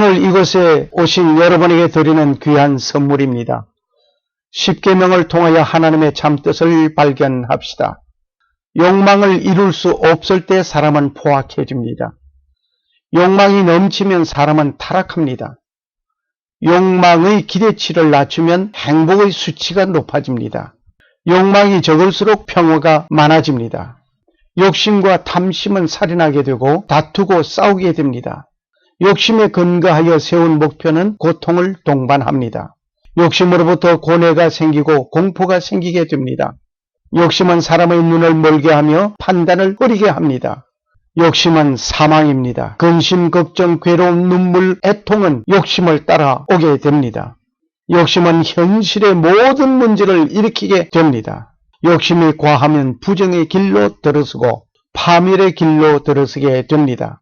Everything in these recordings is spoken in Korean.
오늘 이곳에 오신 여러분에게 드리는 귀한 선물입니다. 십계명을 통하여 하나님의 참뜻을 발견합시다. 욕망을 이룰 수 없을 때 사람은 포악해집니다. 욕망이 넘치면 사람은 타락합니다. 욕망의 기대치를 낮추면 행복의 수치가 높아집니다. 욕망이 적을수록 평화가 많아집니다. 욕심과 탐심은 살인하게 되고 다투고 싸우게 됩니다. 욕심에 근거하여 세운 목표는 고통을 동반합니다. 욕심으로부터 고뇌가 생기고 공포가 생기게 됩니다. 욕심은 사람의 눈을 멀게 하며 판단을 흐리게 합니다. 욕심은 사망입니다. 근심, 걱정, 괴로움, 눈물, 애통은 욕심을 따라 오게 됩니다. 욕심은 현실의 모든 문제를 일으키게 됩니다. 욕심이 과하면 부정의 길로 들어서고 파멸의 길로 들어서게 됩니다.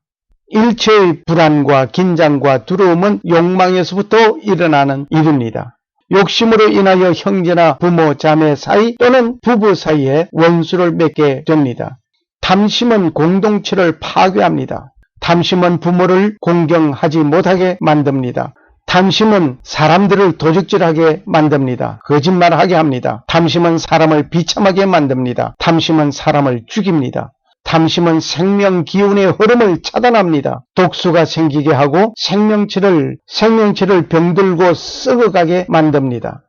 일체의 불안과 긴장과 두려움은 욕망에서부터 일어나는 일입니다. 욕심으로 인하여 형제나 부모, 자매 사이 또는 부부 사이에 원수를 맺게 됩니다. 탐심은 공동체를 파괴합니다. 탐심은 부모를 공경하지 못하게 만듭니다. 탐심은 사람들을 도적질하게 만듭니다. 거짓말하게 합니다. 탐심은 사람을 비참하게 만듭니다. 탐심은 사람을 죽입니다. 탐심은 생명 기운의 흐름을 차단합니다. 독수가 생기게 하고 생명체를 병들고 썩어가게 만듭니다.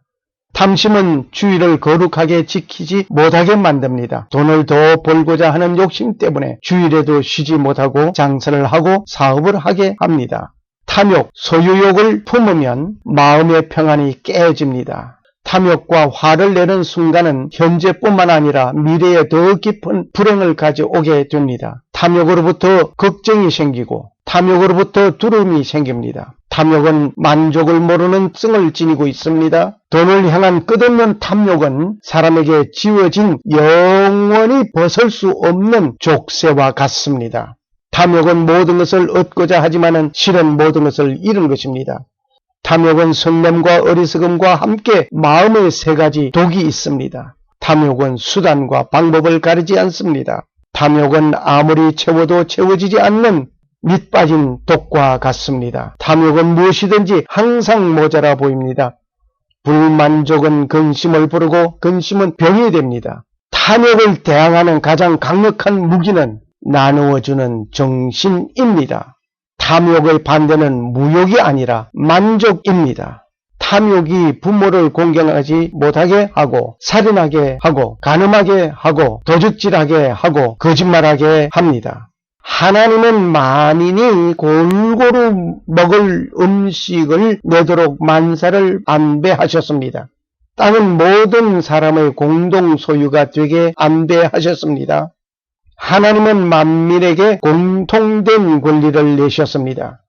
탐심은 주의를 거룩하게 지키지 못하게 만듭니다. 돈을 더 벌고자 하는 욕심 때문에 주일에도 쉬지 못하고 장사를 하고 사업을 하게 합니다. 탐욕, 소유욕을 품으면 마음의 평안이 깨집니다. 탐욕과 화를 내는 순간은 현재뿐만 아니라 미래에 더 깊은 불행을 가져오게 됩니다. 탐욕으로부터 걱정이 생기고 탐욕으로부터 두려움이 생깁니다. 탐욕은 만족을 모르는 성을 지니고 있습니다. 돈을 향한 끝없는 탐욕은 사람에게 지워진 영원히 벗을 수 없는 족쇄와 같습니다. 탐욕은 모든 것을 얻고자 하지만은 실은 모든 것을 잃은 것입니다. 탐욕은 성냄과 어리석음과 함께 마음의 세 가지 독이 있습니다. 탐욕은 수단과 방법을 가리지 않습니다. 탐욕은 아무리 채워도 채워지지 않는 밑 빠진 독과 같습니다. 탐욕은 무엇이든지 항상 모자라 보입니다. 불만족은 근심을 부르고 근심은 병이 됩니다. 탐욕을 대항하는 가장 강력한 무기는 나누어주는 정신입니다. 탐욕의 반대는 무욕이 아니라 만족입니다. 탐욕이 부모를 공경하지 못하게 하고 살인하게 하고 간음하게 하고 도적질하게 하고 거짓말하게 합니다. 하나님은 만인이 골고루 먹을 음식을 내도록 만사를 안배하셨습니다. 땅은 모든 사람의 공동 소유가 되게 안배하셨습니다. 하나님은 만민에게 공통된 권리를 내셨습니다.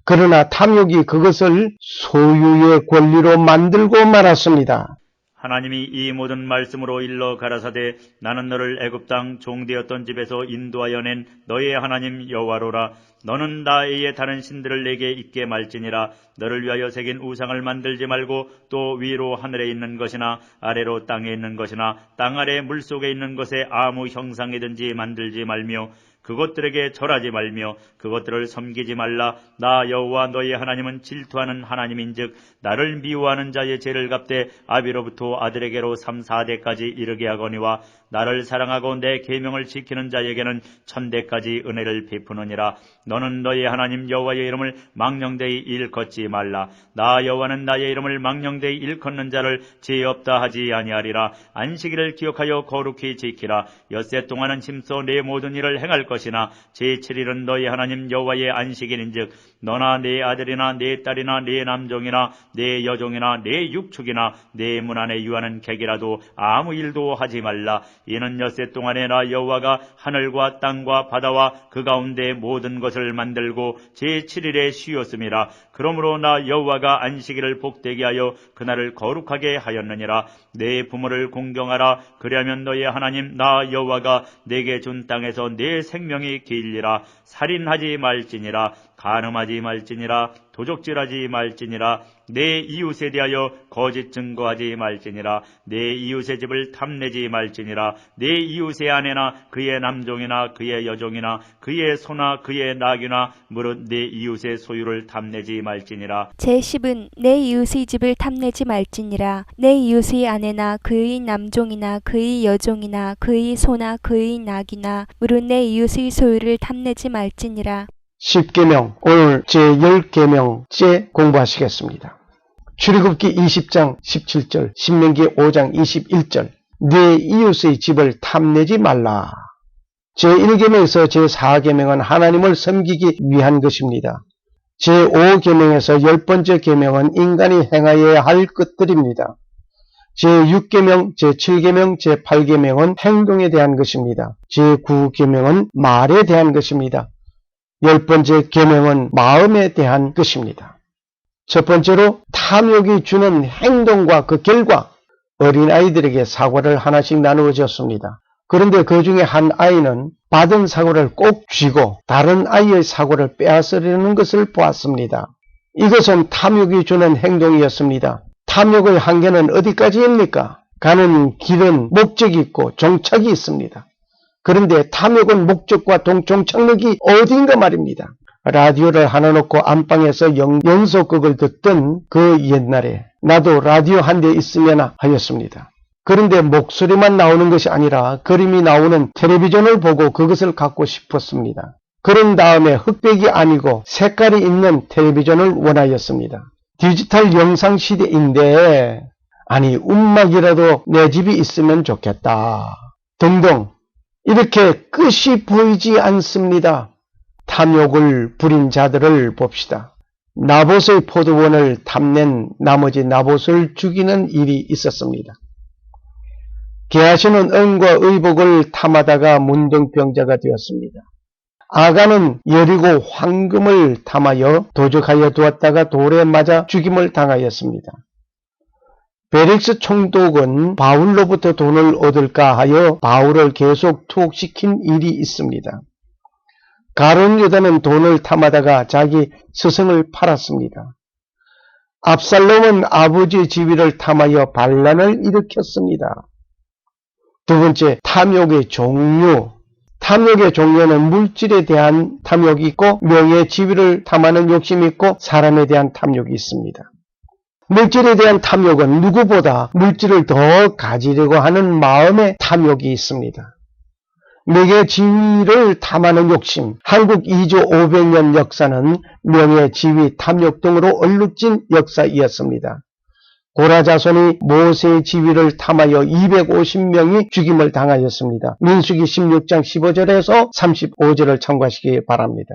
그러나 탐욕이 그것을 소유의 권리로 만들고 말았습니다. 하나님이 이 모든 말씀으로 일러 가라사대 나는 너를 애굽 땅 종되었던 집에서 인도하여 낸 너의 하나님 여호와로라. 너는 나 외에 다른 신들을 내게 있게 말지니라. 너를 위하여 새긴 우상을 만들지 말고 또 위로 하늘에 있는 것이나 아래로 땅에 있는 것이나 땅 아래 물속에 있는 것에 아무 형상이든지 만들지 말며 그것들에게 절하지 말며 그것들을 섬기지 말라. 나 여호와 너의 하나님은 질투하는 하나님인즉 나를 미워하는 자의 죄를 갚되 아비로부터 아들에게로 3, 4대까지 이르게 하거니와 나를 사랑하고 내 계명을 지키는 자에게는 1000대까지 은혜를 베푸느니라. 너는 너의 하나님 여호와의 이름을 망령되이 일컫지 말라. 나 여호와는 나의 이름을 망령되이 일컫는 자를 죄 없다 하지 아니하리라. 안식일을 기억하여 거룩히 지키라. 엿새 동안은 힘써 내 모든 일을 행할 것이나 제7일은 너희 하나님 여호와의 안식일인즉 너나 네 아들이나 네 딸이나 네 남종이나 네 여종이나 네 육축이나 네 문 안에 유하는 객이라도 아무 일도 하지 말라. 이는 엿새 동안에 나 여호와가 하늘과 땅과 바다와 그 가운데 모든 것을 만들고 제7일에 쉬었음이라. 그러므로 나 여호와가 안식일을 복되게 하여 그날을 거룩하게 하였느니라. 내 부모를 공경하라. 그리하면 너의 하나님 나 여호와가 내게 준 땅에서 내 생명이 길리라. 살인하지 말지니라. 간음하지 도망하지 말지니라. 도적질하지 말지니라. 내 이웃에 대하여 거짓 증거하지 말지니라. 내 이웃의 집을 탐내지 말지니라. 내 이웃의 아내나 그의 남종이나 그의 여종이나 그의 소나 그의 나귀나 무릇 내 이웃의 소유를 탐내지 말지니라. 제10은 내 이웃의 집을 탐내지 말지니라. 내 이웃의 아내나 그의 남종이나 그의 여종이나 그의 소나 그의 나귀나 무릇 내 이웃의 소유를 탐내지 말지니라. 10계명, 오늘 제10계명째 공부하시겠습니다. 출애굽기 20장 17절, 신명기 5장 21절, 내 이웃의 집을 탐내지 말라. 제1계명에서 제4계명은 하나님을 섬기기 위한 것입니다. 제5계명에서 10번째 계명은 인간이 행하여야 할 것들입니다. 제6계명, 제7계명, 제8계명은 행동에 대한 것입니다. 제9계명은 말에 대한 것입니다. 10번째 계명은 마음에 대한 것입니다. 첫 번째로 탐욕이 주는 행동과 그 결과, 어린아이들에게 사과를 하나씩 나누어 줬습니다. 그런데 그 중에 한 아이는 받은 사과를 꼭 쥐고 다른 아이의 사과를 빼앗으려는 것을 보았습니다. 이것은 탐욕이 주는 행동이었습니다. 탐욕의 한계는 어디까지입니까? 가는 길은 목적이 있고 종착이 있습니다. 그런데 탐욕은 목적과 종착역이 어딘가 말입니다. 라디오를 하나 놓고 안방에서 연속극을 듣던 그 옛날에 나도 라디오 한 대 있으면 하였습니다. 그런데 목소리만 나오는 것이 아니라 그림이 나오는 텔레비전을 보고 그것을 갖고 싶었습니다. 그런 다음에 흑백이 아니고 색깔이 있는 텔레비전을 원하였습니다. 디지털 영상 시대인데 아니 움막이라도 내 집이 있으면 좋겠다 등등 이렇게 끝이 보이지 않습니다. 탐욕을 부린 자들을 봅시다. 나봇의 포도원을 탐낸 나머지 나봇을 죽이는 일이 있었습니다. 게하시는 은과 의복을 탐하다가 문둥병자가 되었습니다. 아가는 여리고 황금을 탐하여 도적하여 두었다가 돌에 맞아 죽임을 당하였습니다. 벨릭스 총독은 바울로부터 돈을 얻을까 하여 바울을 계속 투옥시킨 일이 있습니다. 가룟 유다는 돈을 탐하다가 자기 스승을 팔았습니다. 압살롬은 아버지의 지위를 탐하여 반란을 일으켰습니다. 두 번째, 탐욕의 종류. 탐욕의 종류는 물질에 대한 탐욕이 있고 명예, 지위를 탐하는 욕심이 있고 사람에 대한 탐욕이 있습니다. 물질에 대한 탐욕은 누구보다 물질을 더 가지려고 하는 마음의 탐욕이 있습니다. 명예, 지위를 탐하는 욕심. 한국 2조 500년 역사는 명예, 지위, 탐욕 등으로 얼룩진 역사이었습니다. 고라 자손이 모세의 지위를 탐하여 250명이 죽임을 당하였습니다. 민수기 16장 15절에서 35절을 참고하시기 바랍니다.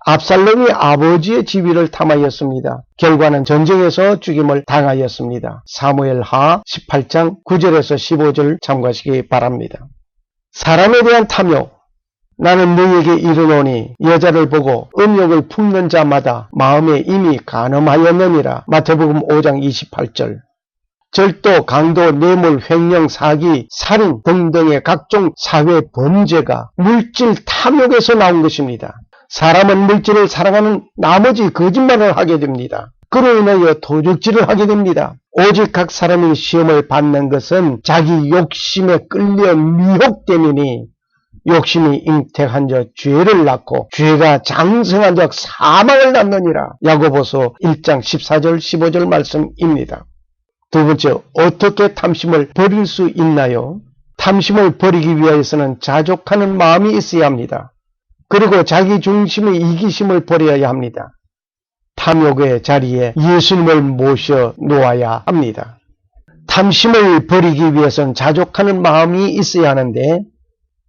압살롬이 아버지의 지위를 탐하였습니다. 결과는 전쟁에서 죽임을 당하였습니다. 사무엘하 18장 9절에서 15절 참고하시기 바랍니다. 사람에 대한 탐욕. 나는 너희에게 이르노니 여자를 보고 음욕을 품는 자마다 마음에 이미 간음하였느니라. 마태복음 5장 28절. 절도, 강도, 뇌물, 횡령, 사기, 살인 등등의 각종 사회 범죄가 물질 탐욕에서 나온 것입니다. 사람은 물질을 사랑하는 나머지 거짓말을 하게 됩니다. 그로 인하여 도적질을 하게 됩니다. 오직 각 사람이 시험을 받는 것은 자기 욕심에 끌려 미혹됨이니 욕심이 잉태한 자 죄를 낳고 죄가 장성한 자 사망을 낳느니라. 야고보서 1장 14절 15절 말씀입니다. 두 번째, 어떻게 탐심을 버릴 수 있나요? 탐심을 버리기 위해서는 자족하는 마음이 있어야 합니다. 그리고 자기 중심의 이기심을 버려야 합니다. 탐욕의 자리에 예수님을 모셔 놓아야 합니다. 탐심을 버리기 위해서는 자족하는 마음이 있어야 하는데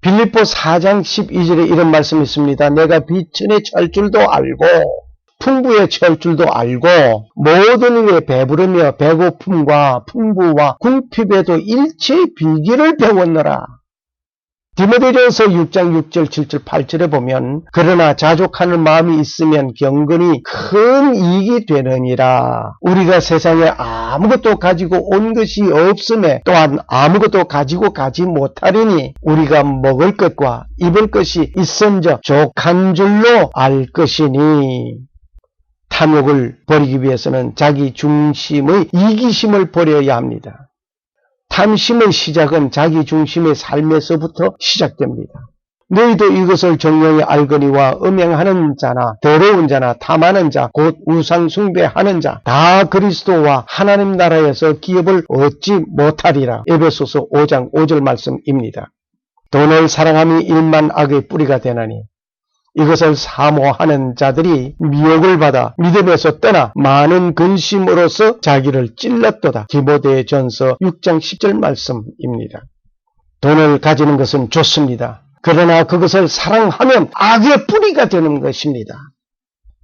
빌립보 4장 12절에 이런 말씀이 있습니다. 내가 비천에 처할 줄도 알고 풍부에 처할 줄도 알고 모든 일에 배부르며 배고픔과 풍부와 궁핍에도 일체의 비결을 배웠노라. 디모데전서 6장 6절 7절 8절에 보면 그러나 자족하는 마음이 있으면 경건이 큰 이익이 되느니라. 우리가 세상에 아무것도 가지고 온 것이 없음에 또한 아무것도 가지고 가지 못하리니 우리가 먹을 것과 입을 것이 있은즉 족한 줄로 알 것이니. 탐욕을 버리기 위해서는 자기 중심의 이기심을 버려야 합니다. 탐심의 시작은 자기 중심의 삶에서부터 시작됩니다. 너희도 이것을 정령이 알거니와 음행하는 자나 더러운 자나 탐하는 자 곧 우상 숭배하는 자 다 그리스도와 하나님 나라에서 기업을 얻지 못하리라. 에베소서 5장 5절 말씀입니다. 돈을 사랑함이 일만 악의 뿌리가 되나니 이것을 사모하는 자들이 미혹을 받아 믿음에서 떠나 많은 근심으로서 자기를 찔렀도다. 디모데전서 6장 10절 말씀입니다. 돈을 가지는 것은 좋습니다. 그러나 그것을 사랑하면 악의 뿌리가 되는 것입니다.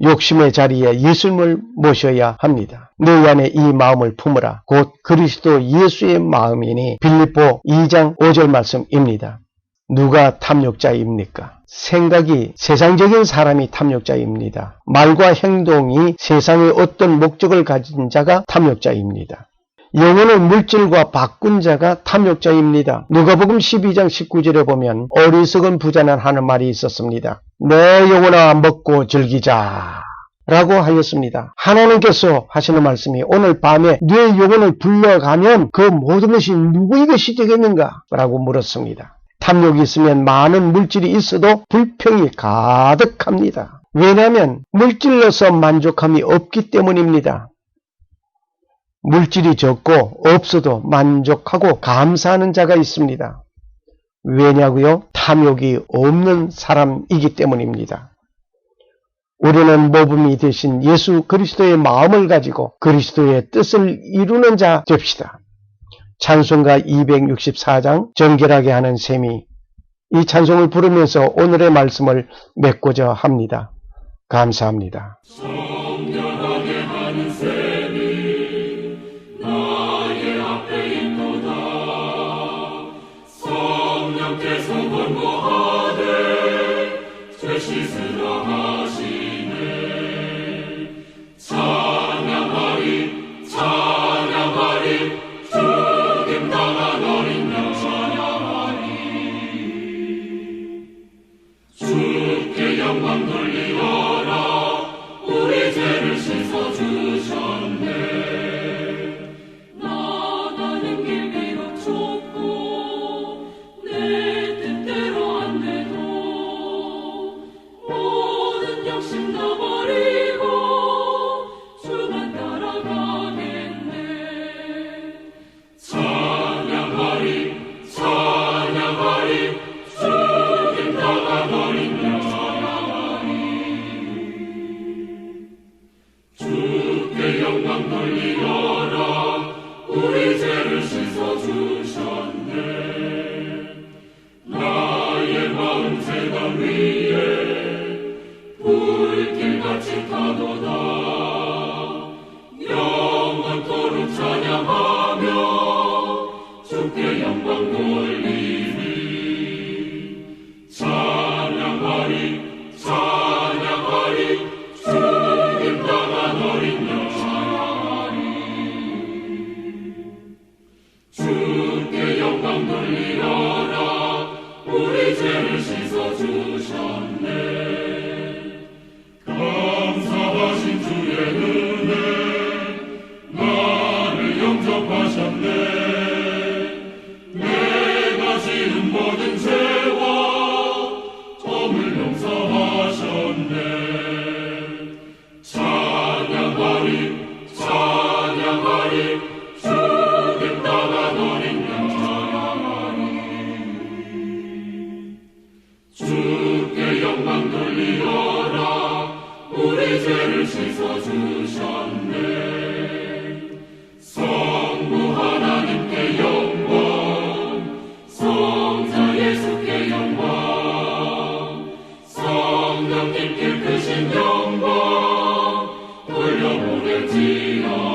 욕심의 자리에 예수님을 모셔야 합니다. 너희 안에 이 마음을 품으라. 곧 그리스도 예수의 마음이니 빌립보 2장 5절 말씀입니다. 누가 탐욕자입니까? 생각이 세상적인 사람이 탐욕자입니다. 말과 행동이 세상의 어떤 목적을 가진 자가 탐욕자입니다. 영혼을 물질과 바꾼 자가 탐욕자입니다. 누가복음 12장 19절에 보면 어리석은 부자는 하는 말이 있었습니다. 내 영혼아 먹고 즐기자 라고 하였습니다. 하나님께서 하시는 말씀이 오늘 밤에 내 영혼을 불러가면 그 모든 것이 누구의 것이 되겠는가? 라고 물었습니다. 탐욕이 있으면 많은 물질이 있어도 불평이 가득합니다. 왜냐하면 물질로서 만족함이 없기 때문입니다. 물질이 적고 없어도 만족하고 감사하는 자가 있습니다. 왜냐고요? 탐욕이 없는 사람이기 때문입니다. 우리는 모범이 되신 예수 그리스도의 마음을 가지고 그리스도의 뜻을 이루는 자 됩시다. 찬송가 264장 정결하게 하는 셈이 이 찬송을 부르면서 오늘의 말씀을 맺고자 합니다. 감사합니다. 정결하게 하는 셈이 나의 앞에 있도다. 성령께서 권고하되 죄 씻으라 하시네. 찬양하리 찬양하리 죽임당한 어린 양 찬양하리. 주께 영광 돌리어라. 우리 죄를 씻어주셨네. 나가는 길 비록 좁고 내 뜻대로 안 돼도 모든 욕심 다 버리고 주만 따라가겠네. 찬양하리 찬양하리 죽임당한 어린 양 주께 영광 돌리어라. 우리 죄를 씻어주셨네. 나의 마음 제단 위에 불길같이 타도다. 영원토록 찬양하며 주께 영광 돌리리. 찬양하리 찬양하리 죽임당한 어린 양 찬양하리. 주께 영광 돌리어라. 우리 죄를 씻어주셨네. 감사하신 주의 은혜 나를 영접하셨네. 내가 지은 모든 죄와 점을 용서하셨네. 찬양하리 찬양하리 죽임당한 어린 양 찬양하리. 주께 영광 돌리어라. 우리 죄를 씻어주셨네. 성부 하나님께 영광. 성자 예수께 영광. 성령님께 크신 영광 돌려보낼지어다.